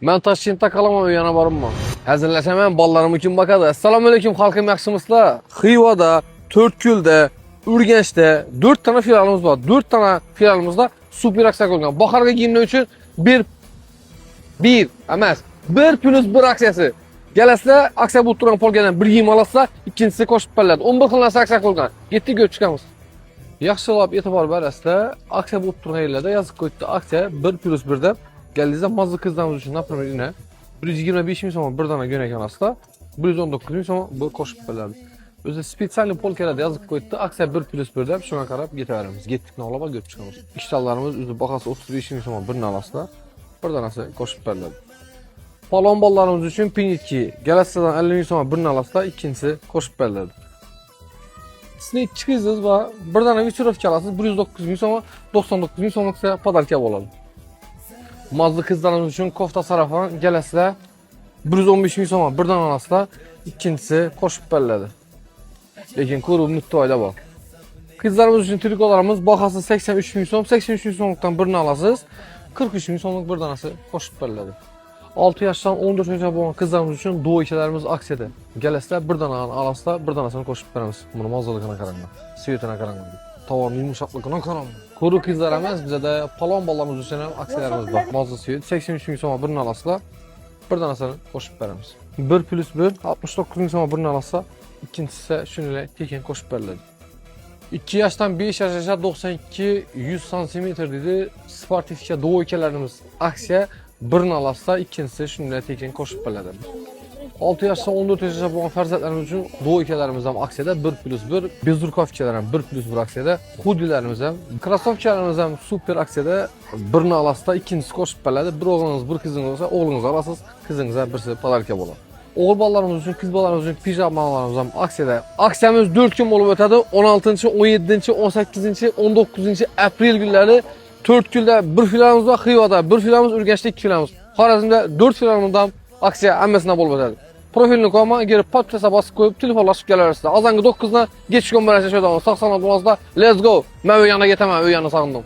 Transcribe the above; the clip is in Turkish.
Ben Toshkentda qalaman, yana borman. Hazırlasam ballarım için bakadı. Assalomu alaykum xalqim, yaxshimisizlar? Xivada, To'rtko'lda, Urganchda 4 tane filialimiz var. 4 tane filialimizda super aksiya qo'ygan. Bahorga kiyimlar uchun bir emas, 1+1 aksiyasi. Kelasizlar, aksiya bo'lib turgan polgadan bir kiyim olasizlar, ikkinchisi qo'shib beriladi. 11 xil narsa aksiya qo'ygan. Ketdik, ko'rib chiqamiz. Yaxshilab e'tibor berasizlar, aksiya bo'lib turgan yerlarda yozib qo'ydi. Aksiya 1+1 deb. Geldiğinizde mazlı kızlarımız için naprimер yine 125 bin so'm bir dana gönek alasizlar, 119 bin so'm bu qo'shib beriladi. O'zi spesialniy polkalarda yozib qo'ydi. Aksiya 1+1 deb shunga qarab ketaveramiz. Ketdik nolaba ko'rib chiqamiz. Ishtallarimiz o'zi bahasi 35 bin so'm birini alasizlar, bir danasi qo'shib beriladi. Palon ballarımız uchun pinitki galasizdan 50 bin so'm birini alasizlar, ikkinchisi qo'shib beriladi. Sizning chiqingiz va bir dana vichirovka alasiz, 109 bin so'm, 99 bin so'mliksa podarka bo'ladi. Mazlı kızlarımız için kofta sarafan gelasizlar, 115 bin so'm birdan alasizlar, ikkinchisi qo'shib beriladi. Lekin ko'rib müttoyda bor. Kızlarımız için trikolarımız bahası 83 bin so'm, 83 bin so'mlikdan birini alasiz, 43 bin so'mlik bir danasi qo'shib beriladi. 6 yaşdan 14 yaşa bo'lgan kızlarımız için do'ykalarimiz aksiyada. Gelasizlar, bir danani alasizlar, bir danasini qo'shib beramiz. Buni mazzaligini qaranglar, svetini qaranglar. Tavanın yumuşaklıkına karam. Kuru kızlar emas, bize de palon ballarımız için aksiyalarımız var. Mazlı suyu 83 bin so'm birini alasizlar, bir danasini qo'shib beramiz. 1+1 69 bin so'm birini alasizlar, ikkinchisi ise shunday tekin qo'shib beriladi. 2 yaşdan 5 yaşa 92 100 cm dedi. Sportifka do'ykalarimiz aksiya, birini alasizlar, ikkinchisi shunday tekin qo'shib beriladi. 6 yaşdan 14 yaşa bo'lgan farzandlarimiz uchun do'ykalarimiz ham aksiyada 1+1, bezurkovkalar ham 1+1 aksiyada, hudilarimiz ham, krossovkalarimiz ham super aksiyada, birini alasizlar, ikkinchisi qo'shib beriladi. Bir o'g'lingiz, bir qizingiz bo'lsa, o'g'lingizni alasiz, qizingizga birisi podarka bo'ladi. O'g'il bolalarimiz uchun, qiz bolalarimiz uchun pijamalarimiz ham aksiyada. Aksiyamiz 4 kun bo'lib o'tadi. 16, 17, 18, 19 aprel kunlari To'rtko'lda bir filialimiz va Xivada bir filialimiz, Urganchda 2 filialimiz. Xorazmda 4 filialimizda aksiya hammasida bo'lib o'tadi. Profilini koyma, girip patlasa basıp koyup telefonlaşıp gelirsiniz. Azangi 9'da geç gün böyle şey oldu. Sağ sanat olmazda let's go. Ben o yana getemem, o yana sağındım.